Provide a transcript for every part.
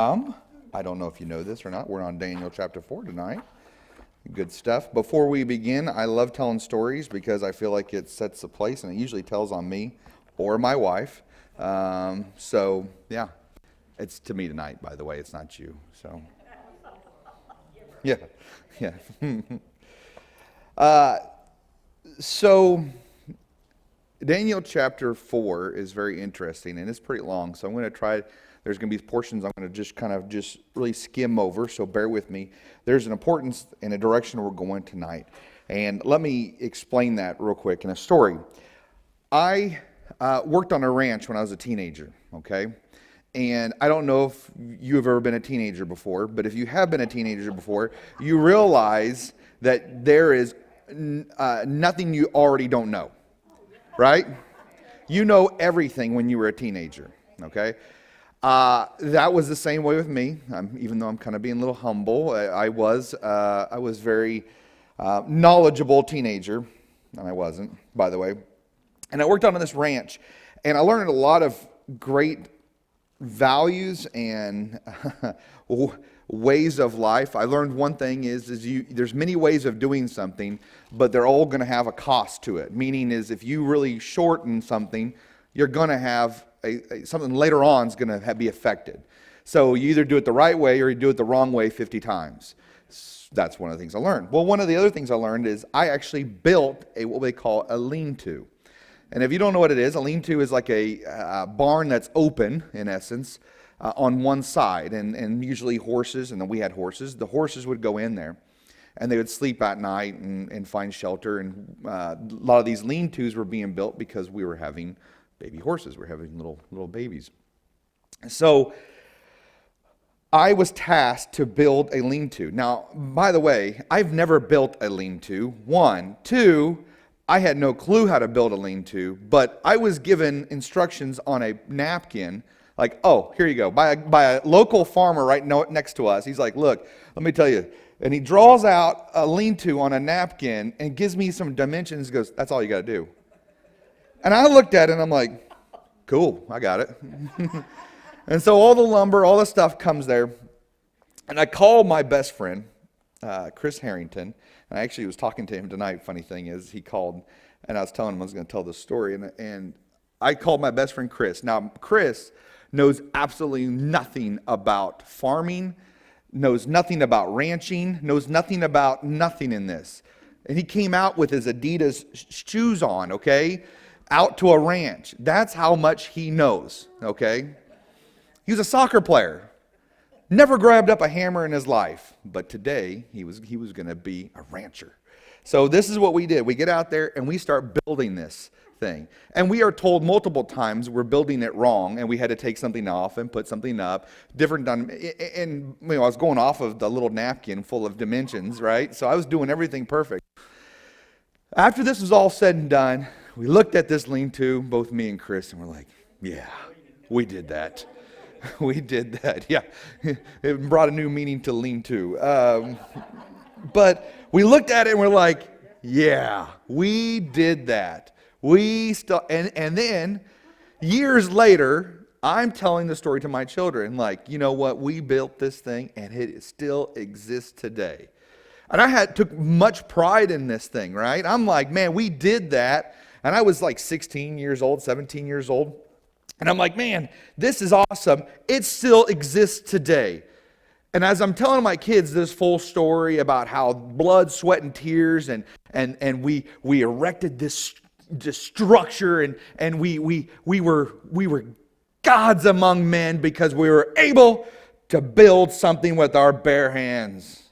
Um, I don't know if you know this or not. We're on Daniel chapter 4 tonight. Good stuff. Before we begin, I love telling stories because I feel like it sets the place, and it usually tells on me or my wife. Yeah, it's to me tonight, by the way. It's not you. So, yeah, yeah. uh, so, Daniel chapter 4 is very interesting, and it's pretty long, so I'm going to try. There's going to be portions I'm going to just really skim over, so bear with me. There's an importance and a direction we're going tonight, and let me explain that real quick in a story. I worked on a ranch when I was a teenager, okay? And I don't know if you have ever been a teenager before, but if you have been a teenager before, you realize that there is nothing you already don't know. Right? You know everything when you were a teenager, okay? That was the same way with me. Even though I'm kind of being a little humble, I was very knowledgeable teenager, and I wasn't, by the way. And I worked on this ranch, and I learned a lot of great values and ways of life. I learned one thing is there's many ways of doing something, but they're all going to have a cost to it. Meaning is if you really shorten something, you're going to have something later on is going to be affected. So you either do it the right way or you do it the wrong way 50 times. That's one of the things I learned. Well, one of the other things I learned is I actually built what they call a lean-to. And if you don't know what it is, a lean-to is like a barn that's open, in essence, on one side, and usually horses, and then we had horses. The horses would go in there, and they would sleep at night and find shelter. And a lot of these lean-tos were being built because we were having baby horses. We were having little babies. So I was tasked to build a lean-to. Now, by the way, I've never built a lean-to. One. Two, I had no clue how to build a lean-to, but I was given instructions on a napkin. Like, oh, here you go, by a local farmer right next to us. He's like, look, let me tell you. And he draws out a lean-to on a napkin and gives me some dimensions and goes, that's all you got to do. And I looked at it and I'm like, cool, I got it. And so all the lumber, all the stuff comes there. And I called my best friend, Chris Harrington. And I actually was talking to him tonight. Funny thing is, he called and I was telling him I was going to tell this story. And I called my best friend Chris. Now, Chris knows absolutely nothing about farming, knows nothing about ranching, knows nothing about nothing in this. And he came out with his Adidas shoes on, okay, out to a ranch. That's how much he knows, okay? He was a soccer player. Never grabbed up a hammer in his life, but today he was going to be a rancher. So this is what we did. We get out there and we start building this thing. And we are told multiple times we're building it wrong, and we had to take something off and put something up. And I was going off of the little napkin full of dimensions, right? So I was doing everything perfect. After this was all said and done, we looked at this lean-to, both me and Chris, and we're like, yeah, we did that. We did that, yeah. It brought a new meaning to lean-to. But we looked at it and we're like, yeah, we did that. And then years later, I'm telling the story to my children, like, you know what, we built this thing and it still exists today. And I took much pride in this thing, right? I'm like, man, we did that. And I was like 16 years old, 17 years old. And I'm like, man, this is awesome. It still exists today. And as I'm telling my kids this full story about how blood, sweat, and tears, and we erected this structure, and we were gods among men because we were able to build something with our bare hands.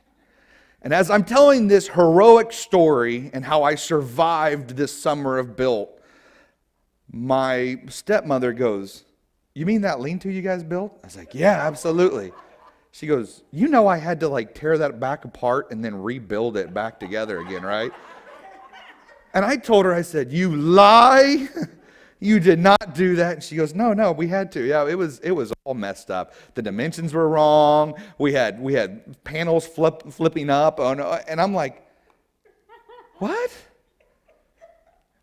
And as I'm telling this heroic story and how I survived this summer of built, my stepmother goes, you mean that lean-to you guys built? I was like, yeah, absolutely. She goes, you know I had to like tear that back apart and then rebuild it back together again, right? And I told her, I said, you lie. You did not do that. And she goes, no, we had to. Yeah, it was all messed up. The dimensions were wrong. We had panels flipping up. And I'm like, what?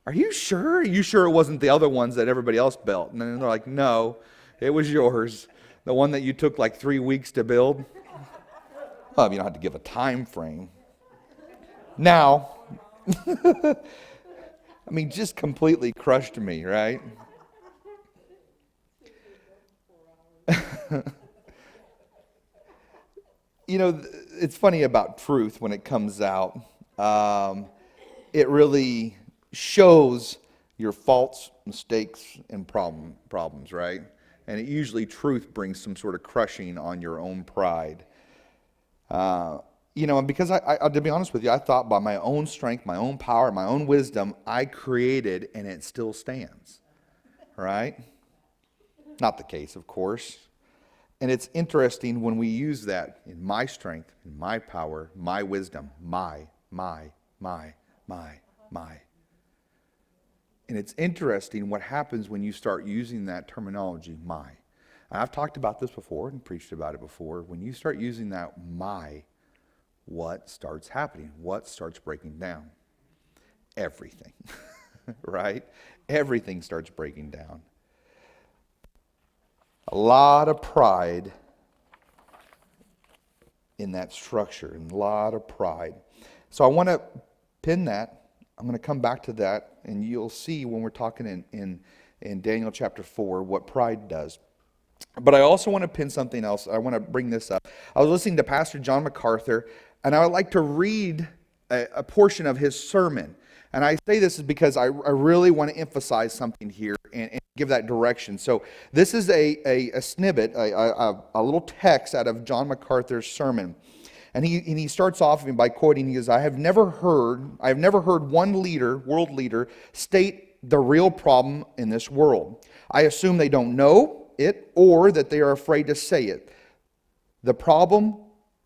Are you sure? Are you sure it wasn't the other ones that everybody else built? And then they're like, no, it was yours. The one that you took like 3 weeks to build? Well, you don't have to give a time frame. Now, I mean, just completely crushed me, right? You know, it's funny about truth when it comes out. It really shows your faults, mistakes, and problems, right? And it usually, truth brings some sort of crushing on your own pride. And because to be honest with you, I thought by my own strength, my own power, my own wisdom, I created and it still stands, right? Not the case, of course. And it's interesting when we use that in my strength, in my power, my wisdom, my. And it's interesting what happens when you start using that terminology, my. I've talked about this before and preached about it before. When you start using that my, what starts happening? What starts breaking down? Everything, right? Everything starts breaking down. A lot of pride in that structure, and a lot of pride. So I want to pin that. I'm going to come back to that, and you'll see when we're talking in Daniel chapter 4 what pride does. But I also want to pin something else. I want to bring this up. I was listening to Pastor John MacArthur, and I would like to read a portion of his sermon. And I say this is because I really want to emphasize something here and give that direction. So this is a snippet, a little text out of John MacArthur's sermon. And he starts off by quoting, he goes, I have never heard one leader, world leader, state the real problem in this world. I assume they don't know it or that they are afraid to say it. The problem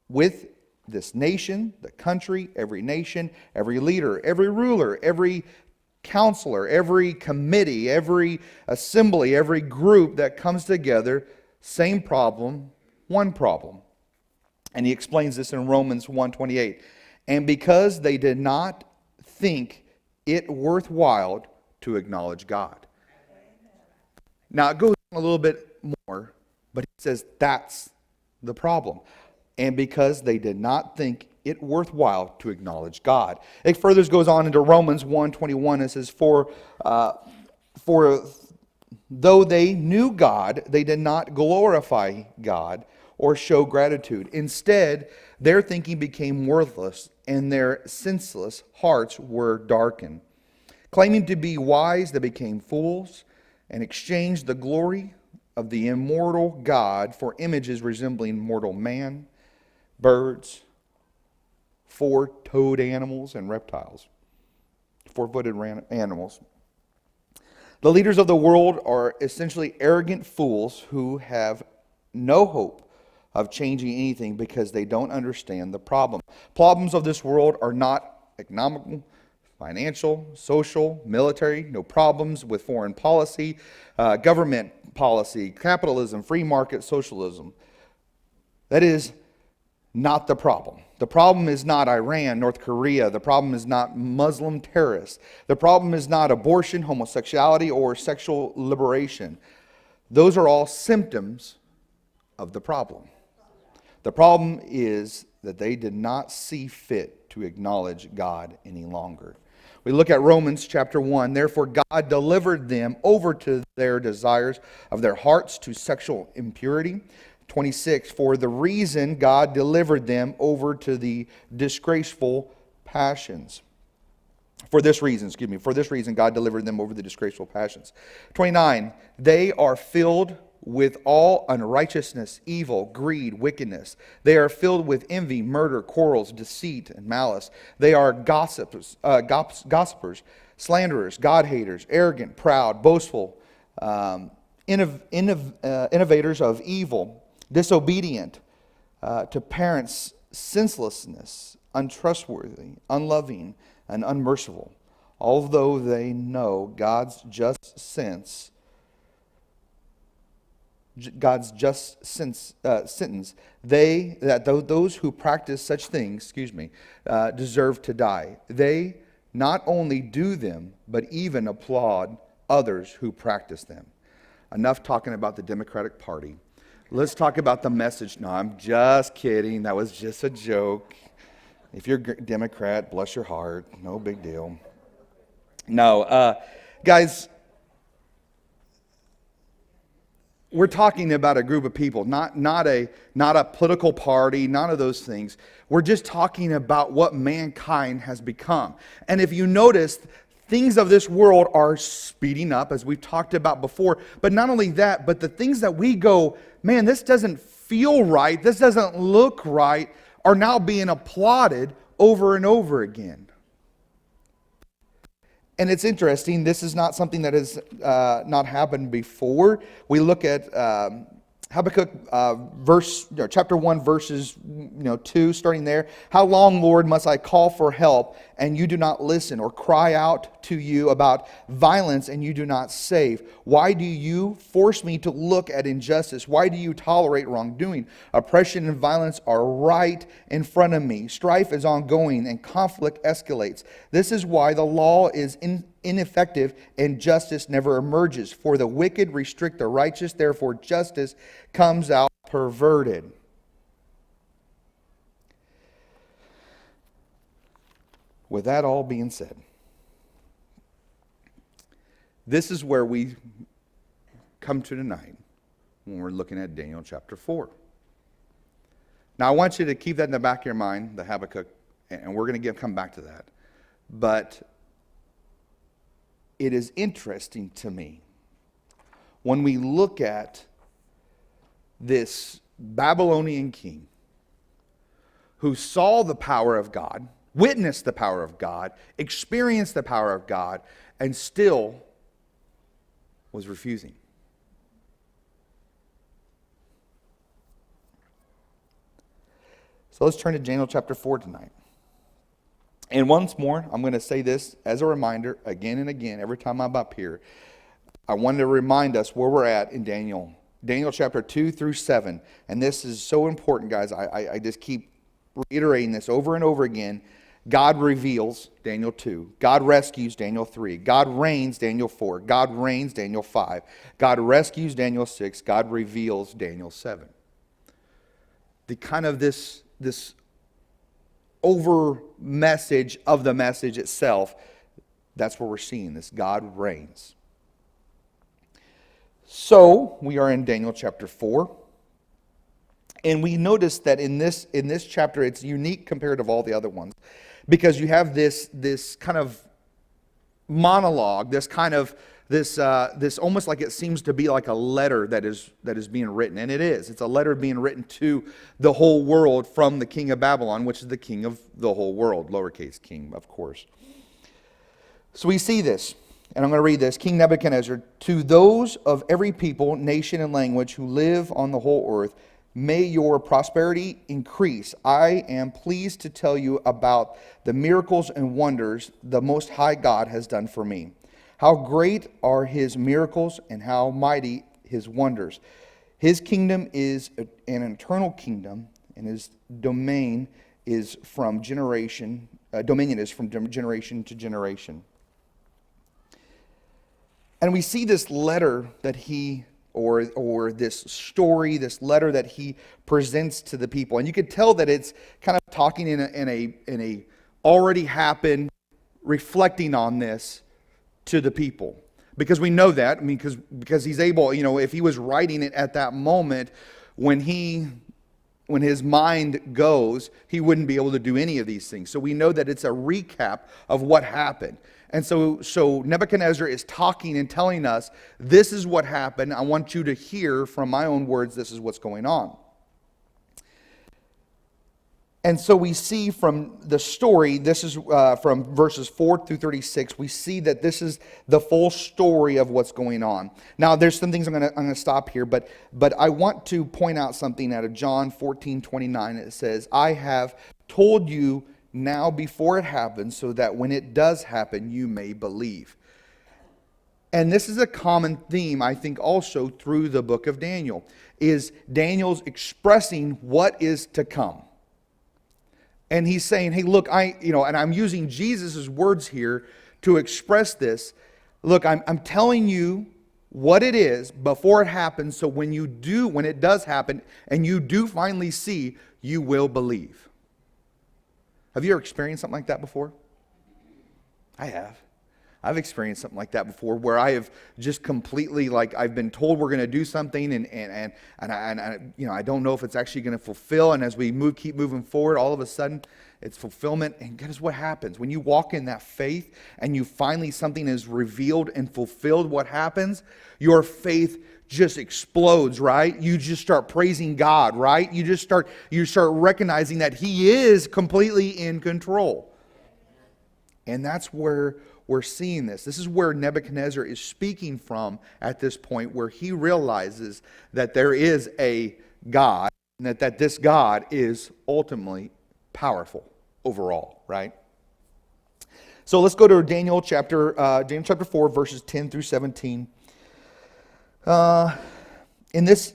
with this nation, the country, every nation, every leader, every ruler, every counselor, every committee, every assembly, every group that comes together, same problem, one problem. And he explains this in Romans 1:28. And because they did not think it worthwhile to acknowledge God. Now it goes on a little bit more, but he says that's the problem. And because they did not think it worthwhile to acknowledge God. It further goes on into Romans 1:21. It says, For though they knew God, they did not glorify God or show gratitude. Instead, their thinking became worthless, and their senseless hearts were darkened. Claiming to be wise, they became fools, and exchanged the glory of the immortal God for images resembling mortal man, birds, four-toed animals, and reptiles. Four-footed animals. The leaders of the world are essentially arrogant fools who have no hope of changing anything because they don't understand the problem. Problems of this world are not economical, financial, social, military, no problems with foreign policy, government policy, capitalism, free market, socialism. That is not the problem. The problem is not Iran, North Korea. The problem is not Muslim terrorists. The problem is not abortion, homosexuality, or sexual liberation. Those are all symptoms of the problem. The problem is that they did not see fit to acknowledge God any longer. We look at Romans chapter 1. Therefore God delivered them over to their desires of their hearts to sexual impurity. 26, for the reason God delivered them over to the disgraceful passions. For this reason, God delivered them over the disgraceful passions. 29, they are filled with all unrighteousness, evil, greed, wickedness. They are filled with envy, murder, quarrels, deceit, and malice. They are gossipers, slanderers, God-haters, arrogant, proud, boastful, innovators of evil, disobedient to parents, senselessness, untrustworthy, unloving, and unmerciful. Although they know God's just sentence, those who practice such things, deserve to die. They not only do them, but even applaud others who practice them. Enough talking about the Democratic Party. Let's talk about the message. No, I'm just kidding. That was just a joke. If you're a Democrat, bless your heart. No big deal. No, guys, we're talking about a group of people, not a political party, none of those things. We're just talking about what mankind has become. And if you notice, things of this world are speeding up, as we've talked about before. But not only that, but the things that we go, man, this doesn't feel right, this doesn't look right, are now being applauded over and over again. And it's interesting, this is not something that has not happened before. We look at Habakkuk chapter 1, verses 2, starting there. How long, Lord, must I call for help, and you do not listen, or cry out to you about violence, and you do not save? Why do you force me to look at injustice? Why do you tolerate wrongdoing? Oppression and violence are right in front of me. Strife is ongoing, and conflict escalates. This is why the law is ineffective and justice never emerges. For the wicked restrict the righteous, therefore justice comes out perverted. With that all being said, this is where we come to tonight when we're looking at Daniel chapter 4. Now I want you to keep that in the back of your mind, the Habakkuk, and we're going to come back to that. But it is interesting to me when we look at this Babylonian king who saw the power of God, witnessed the power of God, experienced the power of God, and still was refusing. So let's turn to Daniel chapter 4 tonight. And once more, I'm going to say this as a reminder again and again every time I'm up here. I wanted to remind us where we're at in Daniel. Daniel chapter 2 through 7. And this is so important, guys. I just keep reiterating this over and over again. God reveals, Daniel 2. God rescues, Daniel 3. God reigns, Daniel 4. God reigns, Daniel 5. God rescues, Daniel 6. God reveals, Daniel 7. The kind of this over message of the message itself, that's what we're seeing, this God reigns. So, we are in Daniel chapter 4. And we notice that in this chapter, it's unique compared to all the other ones. Because you have this kind of monologue, this almost like it seems to be like a letter that is being written. And it is. It's a letter being written to the whole world from the king of Babylon, which is the king of the whole world, lowercase king, of course. So we see this, and I'm going to read this. King Nebuchadnezzar, to those of every people, nation, and language who live on the whole earth, may your prosperity increase. I am pleased to tell you about the miracles and wonders the Most High God has done for me. How great are his miracles and how mighty his wonders. His kingdom is an eternal kingdom, and his dominion is from generation to generation. And we see this letter that he or this story, this letter that he presents to the people. And you could tell that it's kind of talking in a already happened, reflecting on this to the people. Because we know that, because he's able, if he was writing it at that moment, when his mind goes, he wouldn't be able to do any of these things. So we know that it's a recap of what happened. And so Nebuchadnezzar is talking and telling us, this is what happened. I want you to hear from my own words, this is what's going on. And so we see from the story, this is from verses 4 through 36, we see that this is the full story of what's going on. Now, there's some things I'm going to stop here, but I want to point out something out of John 14:29. It says, I have told you now before it happens, so that when it does happen, you may believe. And this is a common theme, I think, also through the book of Daniel, is Daniel's expressing what is to come. And he's saying, hey, look, and I'm using Jesus' words here to express this. Look, I'm telling you what it is before it happens, so when it does happen, and you do finally see, you will believe. Have you ever experienced something like that before? I have. I've experienced something like that before, where I have just completely, like, I've been told we're going to do something, and I don't know if it's actually going to fulfill. And as we keep moving forward, all of a sudden, it's fulfillment. And guess what happens when you walk in that faith, and you finally something is revealed and fulfilled? What happens? Your faith just explodes, right? You just start praising God, right? You start recognizing that He is completely in control, and that's where we're seeing this. This is where Nebuchadnezzar is speaking from at this point, where he realizes that there is a God, and that this God is ultimately powerful overall, right? So let's go to Daniel chapter 4, verses 10 through 17. In this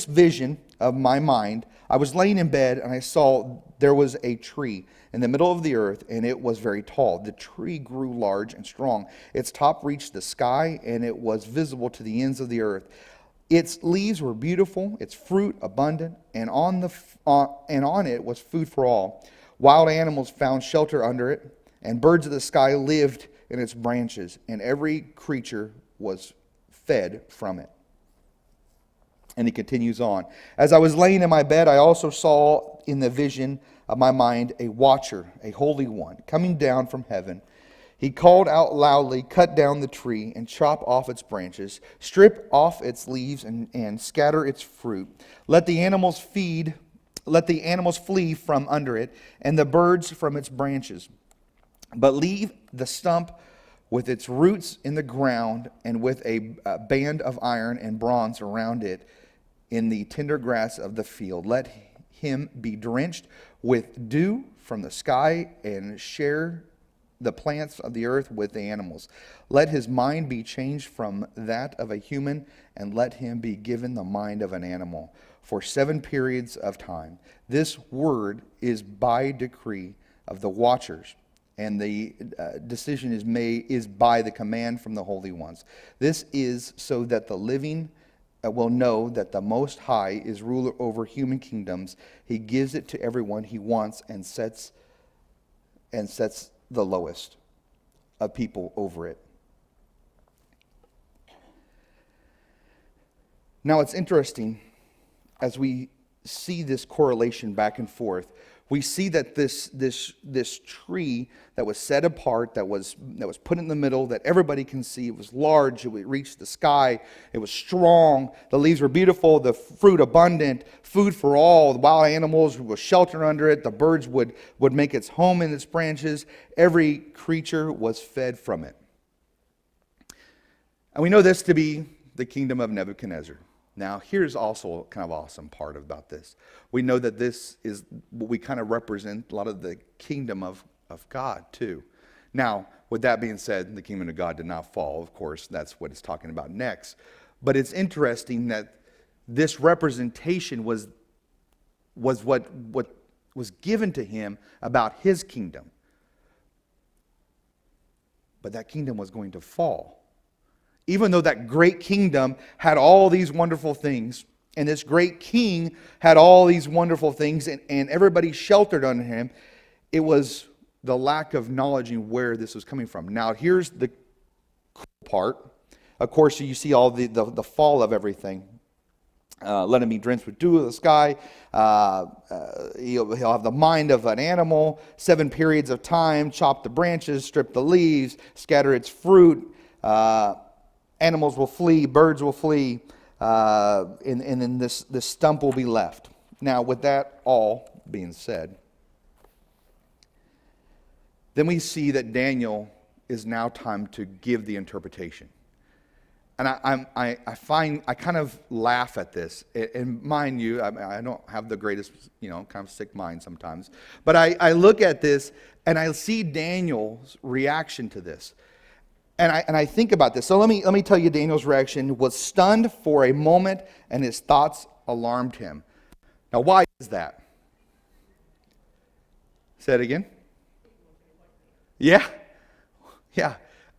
vision of my mind, I was laying in bed, and I saw there was a tree in the middle of the earth, and it was very tall. The tree grew large and strong. Its top reached the sky, and it was visible to the ends of the earth. Its leaves were beautiful, its fruit abundant, and on it was food for all. Wild animals found shelter under it, and birds of the sky lived in its branches, and every creature was fed from it. And he continues on. As I was laying in my bed, I also saw in the vision of my mind a watcher, a holy one, coming down from heaven. He called out loudly, "Cut down the tree and chop off its branches, strip off its leaves and scatter its fruit. Let the animals flee from under it, and the birds from its branches. But leave the stump with its roots in the ground, and with a band of iron and bronze around it in the tender grass of the field. Let him be drenched with dew from the sky, and share the plants of the earth with the animals. Let his mind be changed from that of a human, and let him be given the mind of an animal for 7 periods of time. This word is by decree of the watchers, and the decision is by the command from the holy ones. This is so that the living will know that the Most High is ruler over human kingdoms. He gives it to everyone he wants, and sets the lowest of people over it." Now it's interesting, as we see this correlation back and forth, we see that this tree that was set apart, that was put in the middle, that everybody can see, it was large, it reached the sky, it was strong, the leaves were beautiful, the fruit abundant, food for all, the wild animals would shelter under it, the birds would make its home in its branches, every creature was fed from it. And we know this to be the kingdom of Nebuchadnezzar. Now, here's also a kind of awesome part about this. We know that this is what we kind of represent, a lot of the kingdom of God, too. Now, with that being said, the kingdom of God did not fall. Of course, that's what it's talking about next. But it's interesting that this representation was what was given to him about his kingdom. But that kingdom was going to fall. Even though that great kingdom had all these wonderful things, and this great king had all these wonderful things, and everybody sheltered under him, it was the lack of knowledge in where this was coming from. Now, here's the cool part. Of course, you see all the fall of everything. Let him be drenched with dew of the sky. He'll have the mind of an animal. 7 periods of time. Chop the branches, strip the leaves, scatter its fruit. Animals will flee, birds will flee, and then this stump will be left. Now, with that all being said, then we see that Daniel is now time to give the interpretation. And I kind of laugh at this. And mind you, I don't have the greatest, kind of sick mind sometimes. But I look at this and I see Daniel's reaction to this. And I think about this. So let me tell you, Daniel's reaction was stunned for a moment, and his thoughts alarmed him. Now, why is that? Say it again. Yeah.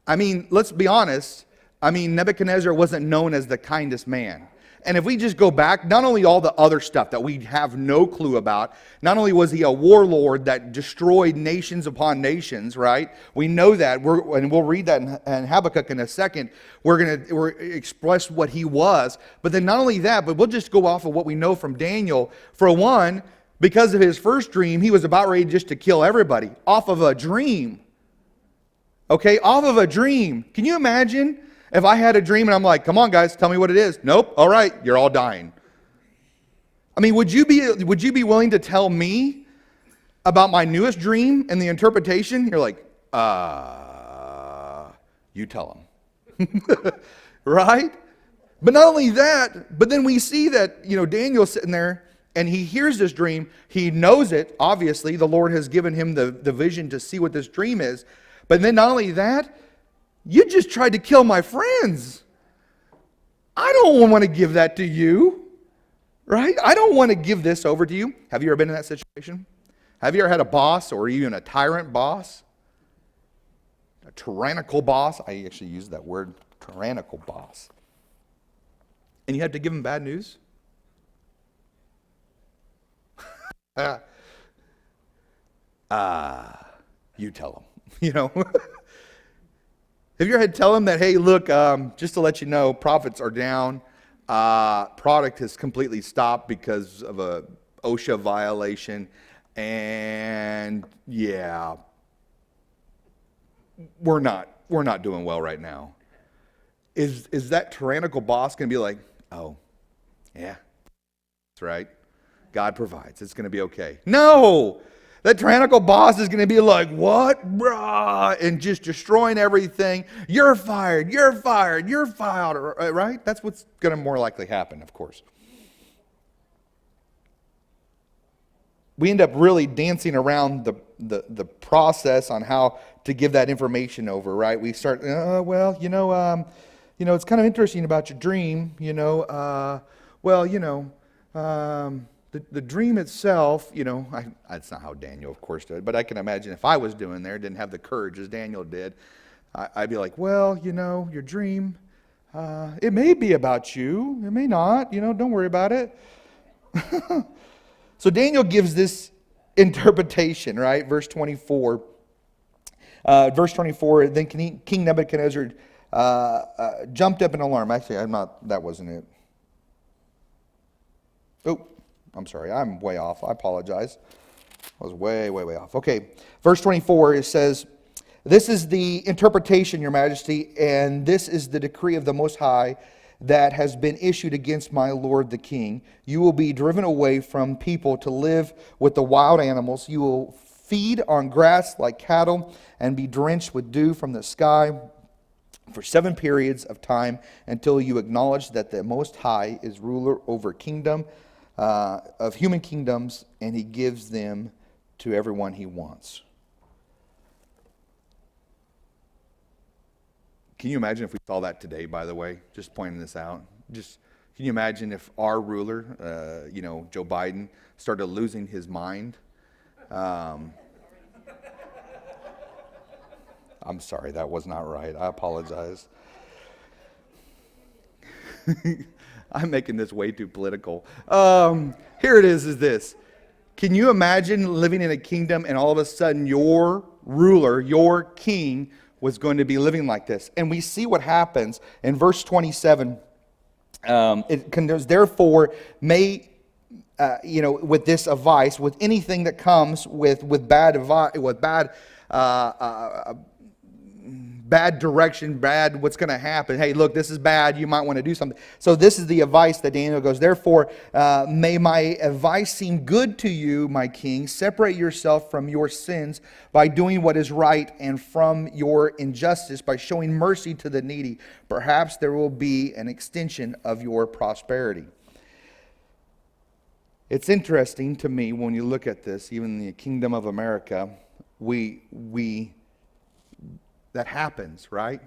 I mean, let's be honest. I mean, Nebuchadnezzar wasn't known as the kindest man. And if we just go back, not only all the other stuff that we have no clue about, not only was he a warlord that destroyed nations upon nations, right? We know that, and we'll read that in Habakkuk in a second. We're express what he was. But then not only that, but we'll just go off of what we know from Daniel. For one, because of his first dream, he was about ready just to kill everybody off of a dream. Okay, off of a dream. Can you imagine if I had a dream and I'm like, come on guys, tell me what it is? Nope, all right, you're all dying. I mean, would you be willing to tell me about my newest dream and the interpretation? You're like, you tell them. Right? But not only that, but then we see that, Daniel's sitting there and he hears this dream. He knows it, obviously. The Lord has given him the vision to see what this dream is. But then not only that, you just tried to kill my friends. I don't want to give that to you, right? I don't want to give this over to you. Have you ever been in that situation? Have you ever had a boss or even a tyrant boss? A tyrannical boss? I actually use that word, tyrannical boss. And you had to give him bad news? You tell him, Have you ever had to tell them that, hey, look, just to let you know, profits are down. Product has completely stopped because of a OSHA violation. And yeah, we're not doing well right now. Is that tyrannical boss going to be like, oh, yeah, that's right. God provides. It's going to be okay. No! That tyrannical boss is going to be like, what? Brah, and just destroying everything. You're fired. You're fired. You're fired. Right? That's what's going to more likely happen, of course. We end up really dancing around the process on how to give that information over, right? We start, it's kind of interesting about your dream, The dream itself, that's not how Daniel, of course, did, but I can imagine if I was doing there, didn't have the courage as Daniel did, I'd be like, your dream, it may be about you, it may not, don't worry about it. So Daniel gives this interpretation, right? Verse 24. Then King Nebuchadnezzar jumped up in alarm. Actually, that wasn't it. Oh. I'm sorry, I'm way off. I apologize. I was way, way, way off. Okay, verse 24, it says, this is the interpretation, your majesty, and this is the decree of the Most High that has been issued against my lord the king. You will be driven away from people to live with the wild animals. You will feed on grass like cattle and be drenched with dew from the sky for 7 periods of time until you acknowledge that the Most High is ruler over of human kingdoms, and he gives them to everyone he wants. Can you imagine if we saw that today, by the way? Just pointing this out. Can you imagine if our ruler, Joe Biden, started losing his mind? I'm sorry, that was not right. I apologize. I'm making this way too political. Here it is this. Can you imagine living in a kingdom and all of a sudden your ruler, your king, was going to be living like this? And we see what happens in verse 27. It condemns, therefore, may, with this advice, with anything that comes with bad advice, with bad direction, bad what's going to happen. Hey, look, this is bad. You might want to do something. So this is the advice that Daniel goes, therefore, may my advice seem good to you, my king. Separate yourself from your sins by doing what is right and from your injustice by showing mercy to the needy. Perhaps there will be an extension of your prosperity. It's interesting to me when you look at this, even in the kingdom of America, that happens, right?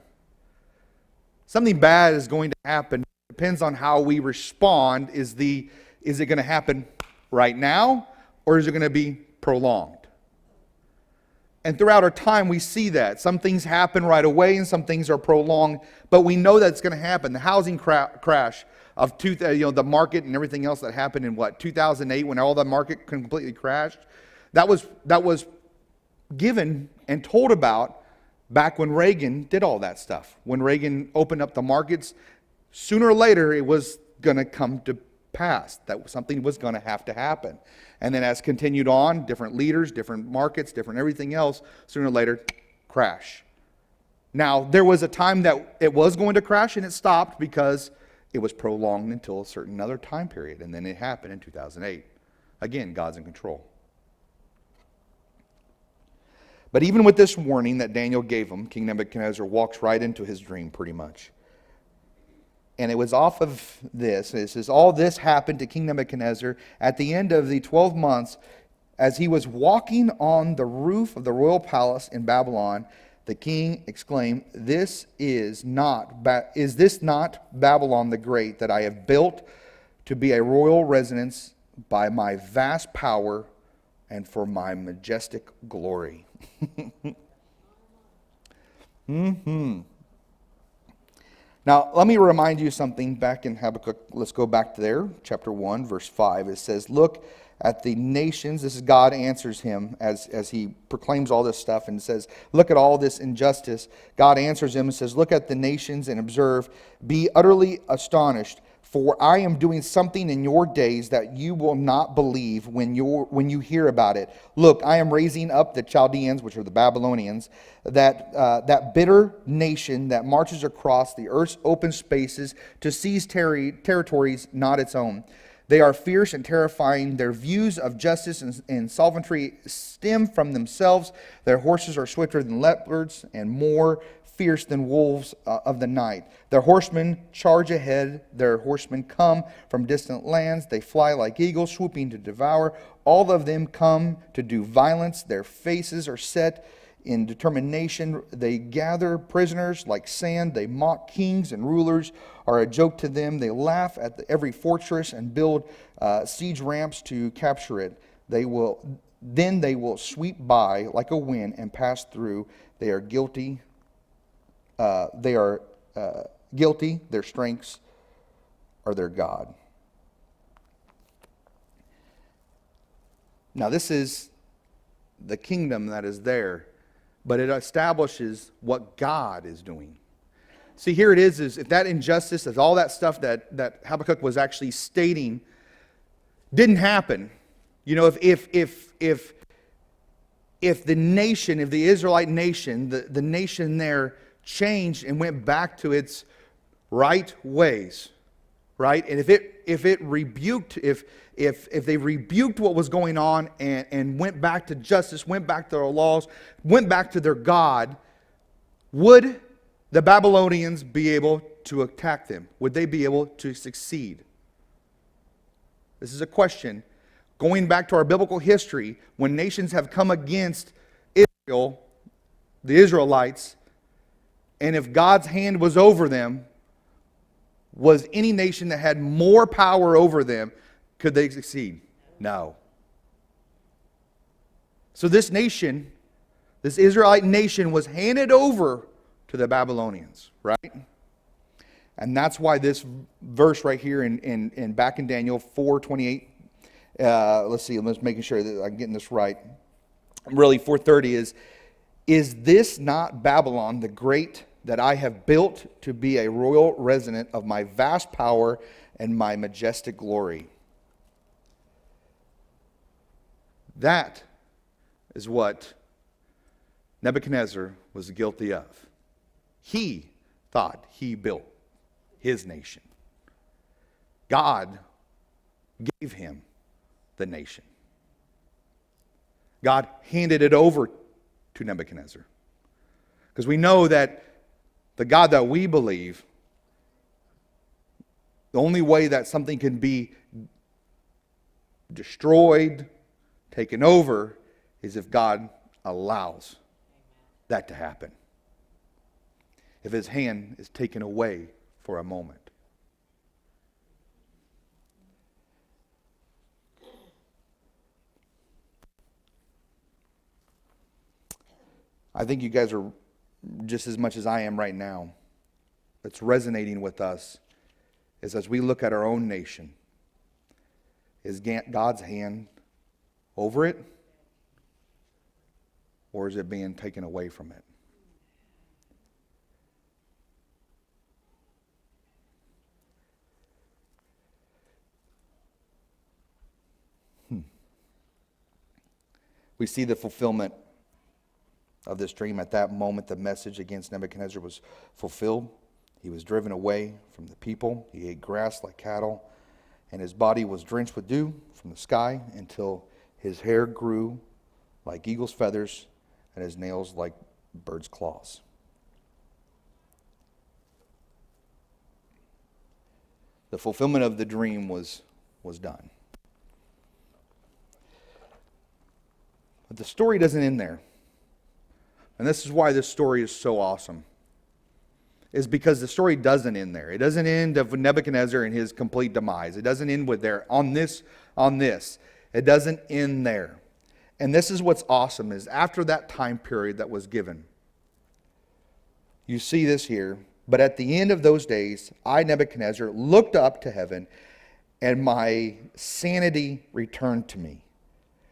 Something bad is going to happen. It depends on how we respond. Is it going to happen right now, or is it going to be prolonged? And throughout our time, we see that. Some things happen right away and some things are prolonged, but we know that it's going to happen. The housing crash of the market and everything else that happened in 2008, when all the market completely crashed, that was given and told about back when Reagan did all that stuff. When Reagan opened up the markets, sooner or later it was going to come to pass, that something was going to have to happen. And then as continued on, different leaders, different markets, different everything else, sooner or later, crash. Now, there was a time that it was going to crash and it stopped because it was prolonged until a certain other time period. And then it happened in 2008. Again, God's in control. But even with this warning that Daniel gave him, King Nebuchadnezzar walks right into his dream pretty much. And it was off of this. It says, all this happened to King Nebuchadnezzar at the end of the 12 months as he was walking on the roof of the royal palace in Babylon. The king exclaimed, is this not Babylon the Great that I have built to be a royal residence by my vast power and for my majestic glory? Now, let me remind you something back in Habakkuk. Let's go back to there, chapter 1, verse 5. It says, look at the nations. This is God answers him as he proclaims all this stuff and says, look at all this injustice. God answers him and says, look at the nations and observe. Be utterly astonished, for I am doing something in your days that you will not believe when you hear about it. Look, I am raising up the Chaldeans, which are the Babylonians, that bitter nation that marches across the earth's open spaces to seize territories not its own. They are fierce and terrifying. Their views of justice and sovereignty stem from themselves. Their horses are swifter than leopards and more fierce than wolves of the night. Their horsemen charge ahead. Their horsemen come from distant lands. They fly like eagles, swooping to devour. All of them come to do violence. Their faces are set in determination. They gather prisoners like sand. They mock kings and rulers are a joke to them. They laugh at every fortress and build siege ramps to capture it. They will sweep by like a wind and pass through. They are guilty. Guilty. Their strengths are their God. Now this is the kingdom that is there, but it establishes what God is doing. See, here it is if that injustice, if all that stuff that Habakkuk was actually stating didn't happen, if the nation, if the Israelite nation, the nation there changed and went back to its right ways, right? And if it rebuked, if they rebuked what was going on and went back to justice, went back to their laws, went back to their God, would the Babylonians be able to attack them? Would they be able to succeed? This is a question. Going back to our biblical history, when nations have come against Israel, the Israelites, and if God's hand was over them, was any nation that had more power over them, could they succeed? No. So this nation, this Israelite nation, was handed over to the Babylonians, right? And that's why this verse right here in back in Daniel 4:28, let's see, I'm just making sure that I'm getting this right. Really, 4:30 is this not Babylon the Great that I have built to be a royal resident of my vast power and my majestic glory? That is what Nebuchadnezzar was guilty of. He thought he built his nation. God gave him the nation. God handed it over to Nebuchadnezzar. Because we know that the God that we believe, the only way that something can be destroyed, taken over, is if God allows that to happen. If his hand is taken away for a moment. I think you guys are just as much as I am right now. It's resonating with us is as we look at our own nation. Is God's hand over it? Or is it being taken away from it? We see the fulfillment of this dream. At that moment, the message against Nebuchadnezzar was fulfilled. He was driven away from the people. He ate grass like cattle, and his body was drenched with dew from the sky until his hair grew like eagle's feathers and his nails like bird's claws. The fulfillment of the dream was done. But the story doesn't end there. And this is why this story is so awesome. Is because the story doesn't end there. It doesn't end with Nebuchadnezzar and his complete demise. It doesn't end with there on this. It doesn't end there. And this is what's awesome is after that time period that was given. You see this here. But at the end of those days, I, Nebuchadnezzar, looked up to heaven, and my sanity returned to me.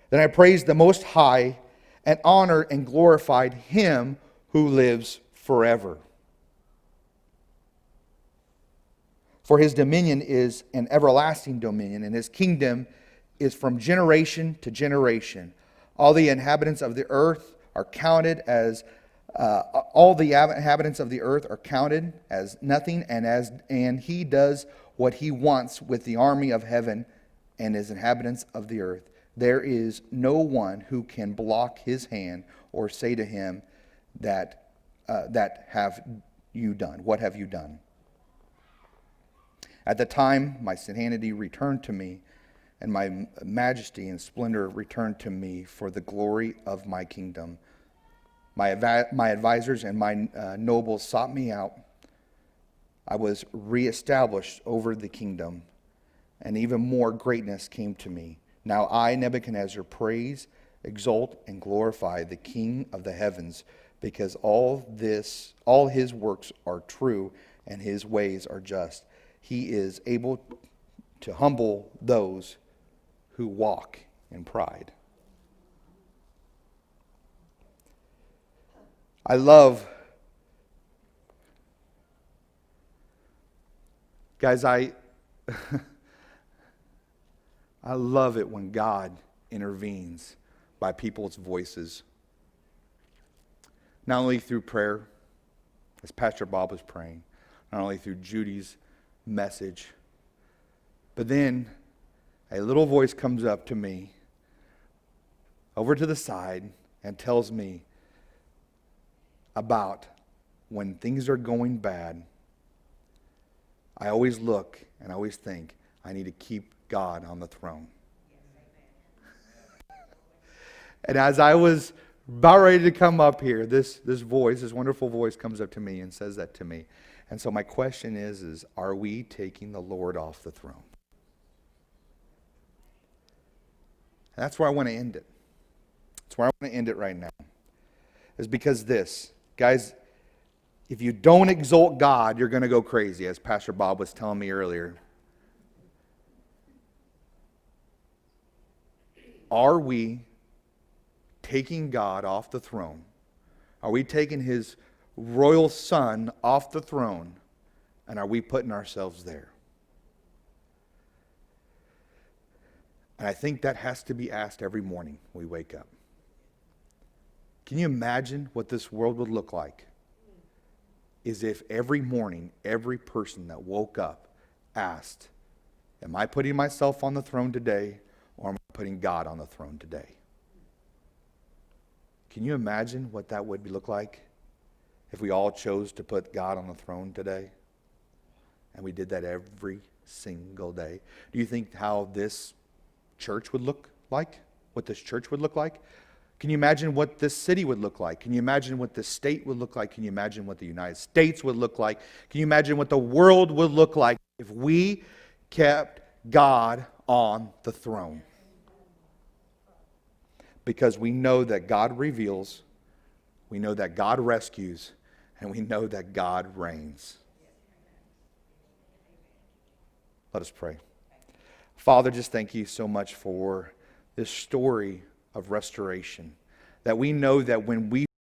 Then I praised the Most High and honored and glorified Him who lives forever. For His dominion is an everlasting dominion, and His kingdom is from generation to generation. All the inhabitants of the earth are counted as nothing, and He does what He wants with the army of heaven and His inhabitants of the earth. There is no one who can block His hand or say to Him that have you done? What have you done? At the time, my sanity returned to me, and my majesty and splendor returned to me for the glory of my kingdom. My advisors and my nobles sought me out. I was reestablished over the kingdom, and even more greatness came to me. Now I, Nebuchadnezzar, praise, exalt, and glorify the King of the heavens, because all His works are true, and His ways are just. He is able to humble those who walk in pride. I love, guys, I love it when God intervenes by people's voices. Not only through prayer, as Pastor Bob was praying, not only through Judy's message, but then a little voice comes up to me over to the side and tells me about when things are going bad. I always look and I always think, I need to keep God on the throne. And as I was about ready to come up here, this wonderful voice comes up to me and says that to me. And so my question is are we taking the Lord off the throne? And that's where I want to end it. That's where I want to end it right now. Is because this, guys, if you don't exalt God, you're going to go crazy, as Pastor Bob was telling me earlier. Are we taking God off the throne? Are we taking His royal Son off the throne? And are we putting ourselves there? And I think that has to be asked every morning we wake up. Can you imagine what this world would look like? Is if every morning, every person that woke up asked, am I putting myself on the throne today, or am I putting God on the throne today? Can you imagine what that would look like if we all chose to put God on the throne today? And we did that every single day. Do you think how this church would look like? What this church would look like? Can you imagine what this city would look like? Can you imagine what this state would look like? Can you imagine what the United States would look like? Can you imagine what the world would look like if we kept God on the throne? Because we know that God reveals We know that God rescues, and we know that God reigns. Let us pray. Father, just thank you so much for this story of restoration. That we know that when we